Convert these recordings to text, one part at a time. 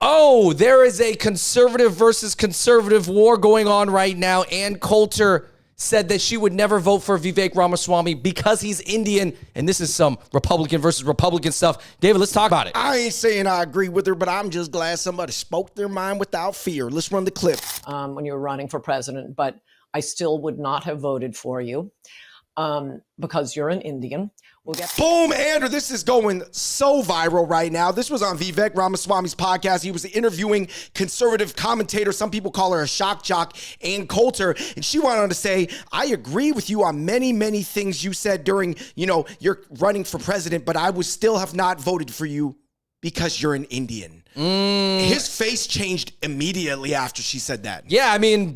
Oh, there is a conservative versus conservative war going on right now. And Coulter said that she would never vote for Vivek Ramaswamy because he's Indian. And this is some Republican versus Republican stuff. David, let's talk about it. I ain't saying I agree with her, but I'm just glad somebody spoke their mind without fear. Let's run the clip. When you were running for president, but I still would not have voted for you because you're an Indian. We'll get Boom, Andrew, this is going so viral right now. This was on Vivek Ramaswamy's podcast. He was interviewing conservative commentator. Some people call her a shock jock, Ann Coulter. And she went on to say, I agree with you on many, many things you said during, you're running for president, but I would still have not voted for you because you're an Indian. His face changed immediately after she said that. Yeah, even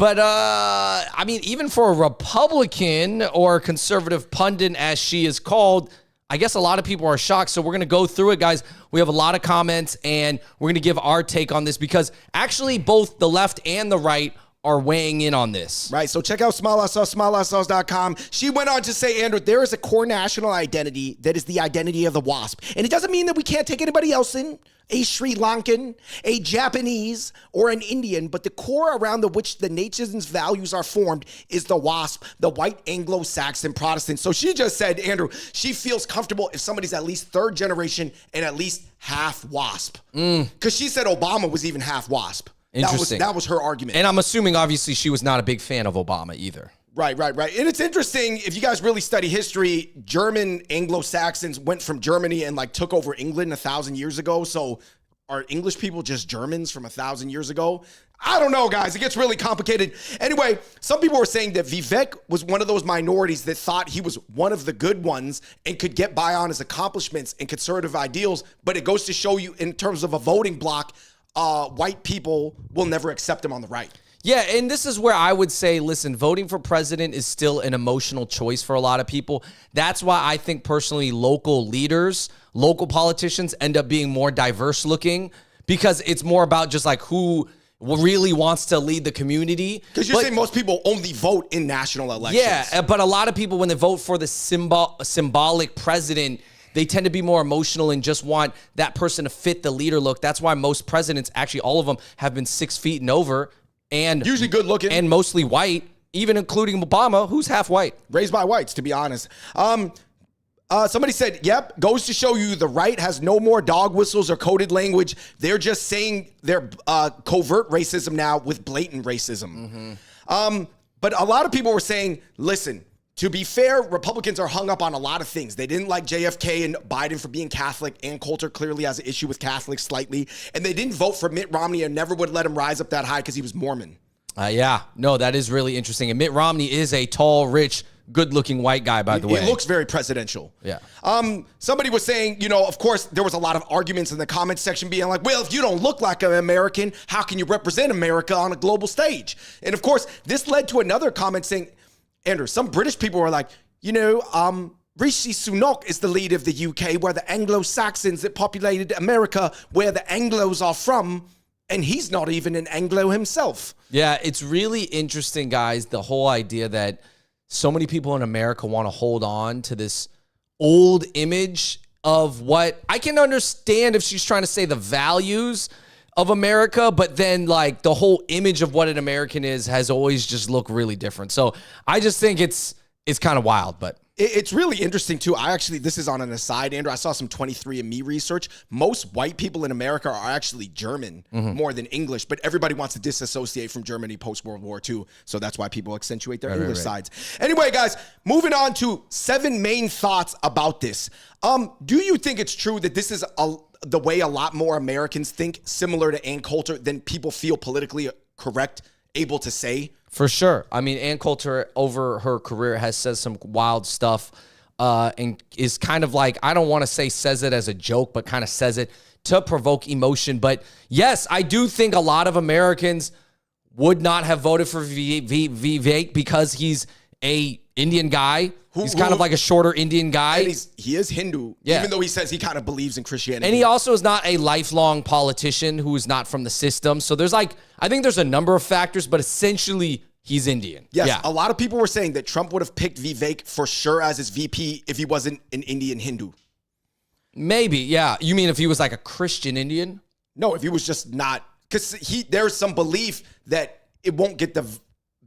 for a Republican or conservative pundit, as she is called, I guess a lot of people are shocked. So we're going to go through it, guys. We have a lot of comments, and we're going to give our take on this because actually both the left and the right are weighing in on this. Right, so check out smileoutsauce.com. She went on to say, Andrew, there is a core national identity that is the identity of the WASP. And it doesn't mean that we can't take anybody else in, a Sri Lankan, a Japanese, or an Indian, but the core around which the nation's values are formed is the WASP, the white Anglo-Saxon Protestant. So she just said, Andrew, she feels comfortable if somebody's at least third generation and at least half WASP. Because she said Obama was even half WASP. Interesting. That was her argument. And I'm assuming, obviously, she was not a big fan of Obama either. Right. And it's interesting, if you guys really study history, German Anglo-Saxons went from Germany and took over England 1,000 years ago. So are English people just Germans from 1,000 years ago? I don't know, guys. It gets really complicated. Anyway, some people were saying that Vivek was one of those minorities that thought he was one of the good ones and could get by on his accomplishments and conservative ideals. But it goes to show you, in terms of a voting block, white people will never accept him on the right. Yeah, and this is where I would say, listen, voting for president is still an emotional choice for a lot of people. That's why I think personally local leaders, local politicians end up being more diverse looking because it's more about just who really wants to lead the community. Because you're saying most people only vote in national elections. Yeah, but a lot of people, when they vote for the symbolic president, they tend to be more emotional and just want that person to fit the leader look. That's why most presidents, actually all of them, have been 6 feet and over. And usually good looking. And mostly white, even including Obama, who's half white. Raised by whites, to be honest. Somebody said, yep, goes to show you the right has no more dog whistles or coded language. They're just saying they're covert racism now with blatant racism. But a lot of people were saying, listen, to be fair, Republicans are hung up on a lot of things. They didn't like JFK and Biden for being Catholic. Ann Coulter clearly has an issue with Catholics slightly. And they didn't vote for Mitt Romney and never would let him rise up that high because he was Mormon. Yeah, no, that is really interesting. And Mitt Romney is a tall, rich, good-looking white guy, by the way. He looks very presidential. Yeah. Somebody was saying, of course, there was a lot of arguments in the comments section being like, well, if you don't look like an American, how can you represent America on a global stage? And of course, this led to another comment saying, Andrew, some British people were like, Rishi Sunak is the leader of the UK, where the Anglo-Saxons that populated America, where the Anglos are from, and he's not even an Anglo himself. Yeah, it's really interesting, guys, the whole idea that so many people in America want to hold on to this old image of what I can understand if she's trying to say the values of America, but then the whole image of what an American is has always just looked really different. So I just think it's kind of wild, but it's really interesting too. This is on an aside, Andrew. I saw some 23andMe research. Most white people in America are actually German more than English, but everybody wants to disassociate from Germany post-World War II. So that's why people accentuate their English sides. Anyway, guys, moving on to 7 main thoughts about this. Do you think it's true that this is the way a lot more Americans think, similar to Ann Coulter, than people feel politically correct, able to say? For sure. I mean, Ann Coulter, over her career, has said some wild stuff and is kind of I don't want to say says it as a joke, but kind of says it to provoke emotion. But yes, I do think a lot of Americans would not have voted for Vivek because he's a Indian guy. He's kind of like a shorter Indian guy. And he is Hindu, even though he says he kind of believes in Christianity. And he also is not a lifelong politician who is not from the system. So there's I think there's a number of factors, but essentially he's Indian. Yes, yeah. A lot of people were saying that Trump would have picked Vivek for sure as his VP if he wasn't an Indian Hindu. Maybe, yeah. You mean if he was a Christian Indian? No, if he was just not, because there's some belief that it won't get the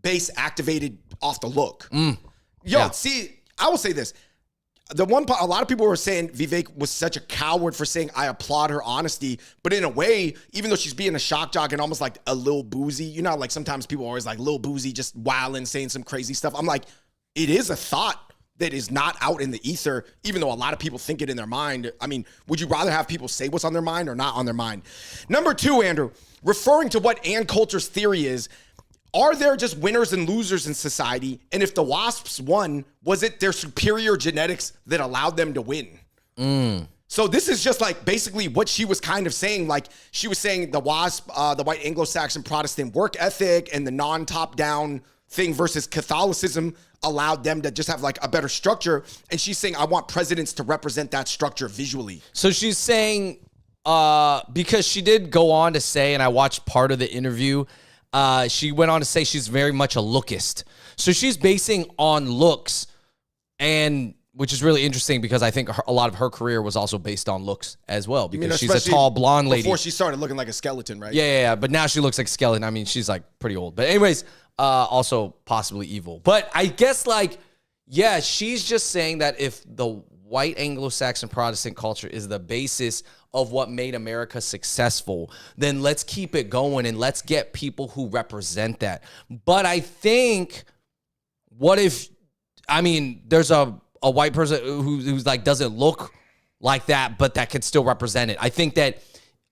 base activated off the look. See, I will say this. A lot of people were saying Vivek was such a coward for saying, I applaud her honesty. But in a way, even though she's being a shock jock and almost like a little boozy, you know, like sometimes people are always like little boozy, just wilding, saying some crazy stuff. I'm like, it is a thought that is not out in the ether, even though a lot of people think it in their mind. I mean, would you rather have people say what's on their mind or not on their mind? Number two, Andrew, referring to what Ann Coulter's theory is, are there just winners and losers in society? And if the Wasps won, was it their superior genetics that allowed them to win? So this is just like basically what she was kind of saying. Like she was saying the Wasp, the white Anglo-Saxon Protestant work ethic and the non-top-down thing versus Catholicism allowed them to just have like a better structure. And she's saying, I want presidents to represent that structure visually. So she's saying, because she did go on to say, and I watched part of the interview, she went on to say she's very much a lookist. So she's basing on looks, and which is really interesting because I think a lot of her career was also based on looks as well, because she's a tall blonde lady. Before she started looking like a skeleton, right? Yeah. But now she looks like a skeleton. I mean, she's like pretty old. But anyways, also possibly evil. But I guess she's just saying that if the white Anglo-Saxon Protestant culture is the basis of what made America successful, then let's keep it going and let's get people who represent that. But I think, there's a white person who's like doesn't look like that, but that could still represent it. I think that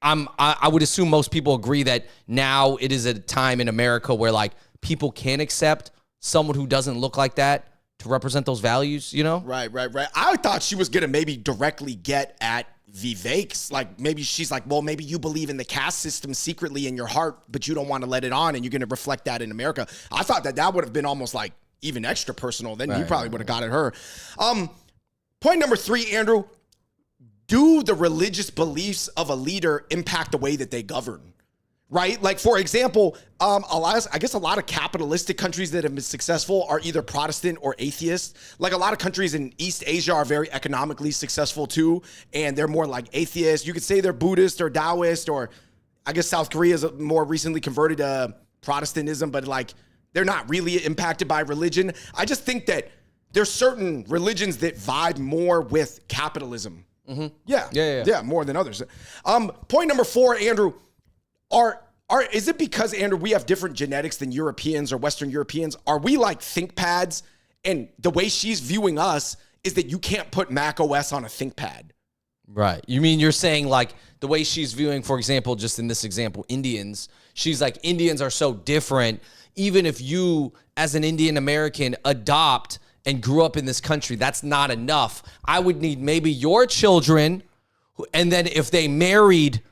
I would assume most people agree that now it is a time in America where like people can accept someone who doesn't look like that to represent those values, you know? Right. I thought she was going to maybe directly get at Vivek's, like maybe she's like, well, maybe you believe in the caste system secretly in your heart, but you don't want to let it on, and you're going to reflect that in America. I thought that would have been almost like even extra personal. Then you probably would have got at her. Point number three, Andrew, do the religious beliefs of a leader impact the way that they govern? Right? Like, for example, I guess a lot of capitalistic countries that have been successful are either Protestant or atheist. Like a lot of countries in East Asia are very economically successful too, and they're more like atheists. You could say they're Buddhist or Taoist, or I guess South Korea is more recently converted to Protestantism, but like they're not really impacted by religion. I just think that there's certain religions that vibe more with capitalism. Mm-hmm. Yeah, more than others. Point number four, Andrew. Is it because, Andrew, we have different genetics than Europeans or Western Europeans? Are we like ThinkPads? And the way she's viewing us is that you can't put Mac OS on a ThinkPad. Right. You mean you're saying like the way she's viewing, for example, just in this example, Indians, she's like, Indians are so different. Even if you, as an Indian American, adopt and grew up in this country, that's not enough. I would need maybe your children, and then if they married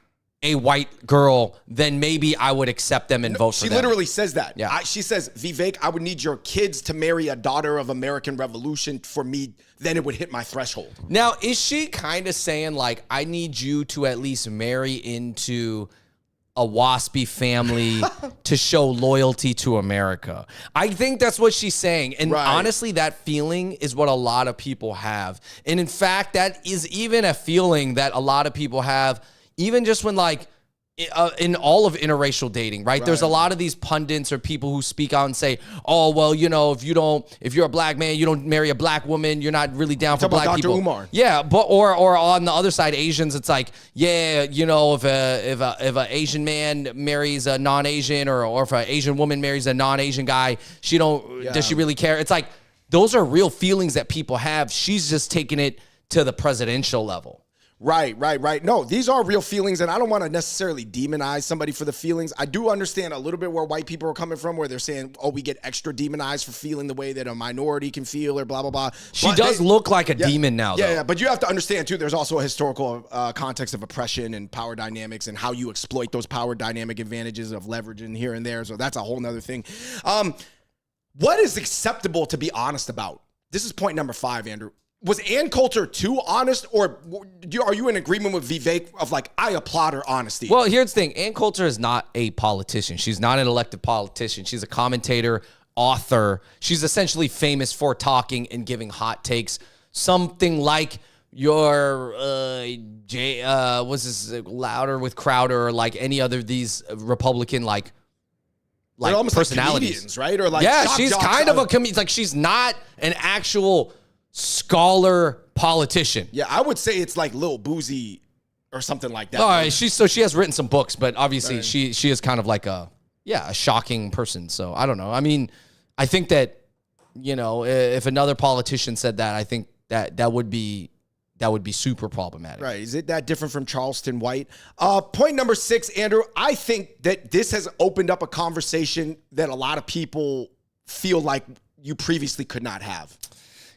a white girl, then maybe I would accept them and vote for them. She literally says that. Yeah. She says, Vivek, I would need your kids to marry a daughter of American Revolution for me, then it would hit my threshold. Now, is she kind of saying like, I need you to at least marry into a waspy family to show loyalty to America? I think that's what she's saying. And honestly, that feeling is what a lot of people have. And in fact, that is even a feeling that a lot of people have even just when like in all of interracial dating, right? There's a lot of these pundits or people who speak out and say, oh, well, you know, if you're a black man, you don't marry a black woman, you're not really down for black people. Umar. Yeah, but or on the other side, Asians, it's like, yeah, you know, if a Asian man marries a non-Asian or if an Asian woman marries a non-Asian guy, does she really care? It's like, those are real feelings that people have. She's just taking it to the presidential level. Right. No, these are real feelings, and I don't want to necessarily demonize somebody for the feelings. I do understand a little bit where white people are coming from, where they're saying, oh, we get extra demonized for feeling the way that a minority can feel or blah, blah, blah. She does look like a demon now, though. Yeah, but you have to understand, too, there's also a historical context of oppression and power dynamics and how you exploit those power dynamic advantages of leveraging here and there, so that's a whole nother thing. What is acceptable to be honest about? This is point number 5, Andrew. Was Ann Coulter too honest, or are you in agreement with Vivek of like, I applaud her honesty? Well, here's the thing. Ann Coulter is not a politician. She's not an elected politician. She's a commentator, author. She's essentially famous for talking and giving hot takes. Something like was this Louder with Crowder or like any other of these Republican like almost personalities, like comedians, right? Or like yeah, shock she's jocks. kind of a comedian. Like she's not an actual scholar politician. Yeah, I would say it's like Lil Boozy or something like that. All right, she has written some books, but obviously she is kind of like a shocking person. So I don't know. I mean, I think that, you know, if another politician said that, I think that would be super problematic. Right. Is it that different from Charleston White? Point number 6, Andrew, I think that this has opened up a conversation that a lot of people feel like you previously could not have.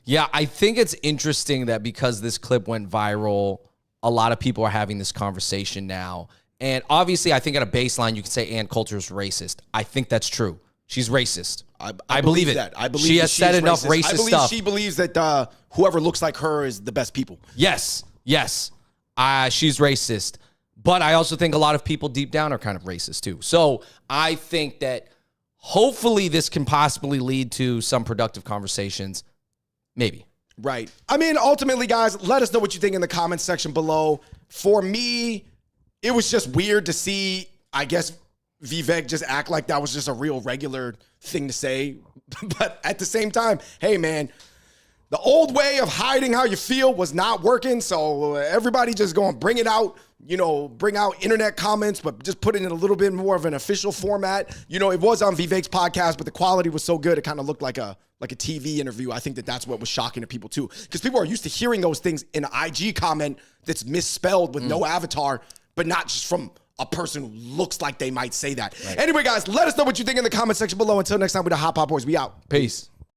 Yeah, I think it's interesting that because this clip went viral, a lot of people are having this conversation now. And obviously, I think at a baseline, you could say Ann Coulter is racist. I think that's true. She's racist. I believe it. That. I believe she has said enough racist I believe stuff. She believes that whoever looks like her is the best people. Yes. She's racist. But I also think a lot of people deep down are kind of racist too. So I think that hopefully this can possibly lead to some productive conversations. Maybe. Right. I mean, ultimately, guys, let us know what you think in the comments section below. For me, it was just weird to see, I guess, Vivek just act like that was just a real regular thing to say. But at the same time, hey, man, the old way of hiding how you feel was not working. So everybody just going to bring it out, you know, bring out internet comments, but just put it in a little bit more of an official format. You know, it was on Vivek's podcast, but the quality was so good, it kind of looked like a TV interview. I think that's what was shocking to people too, because people are used to hearing those things in an IG comment that's misspelled with no avatar, but not just from a person who looks like they might say that. Right. Anyway, guys, let us know what you think in the comment section below. Until next time, we're the Hot Pot Boys. We out. Peace.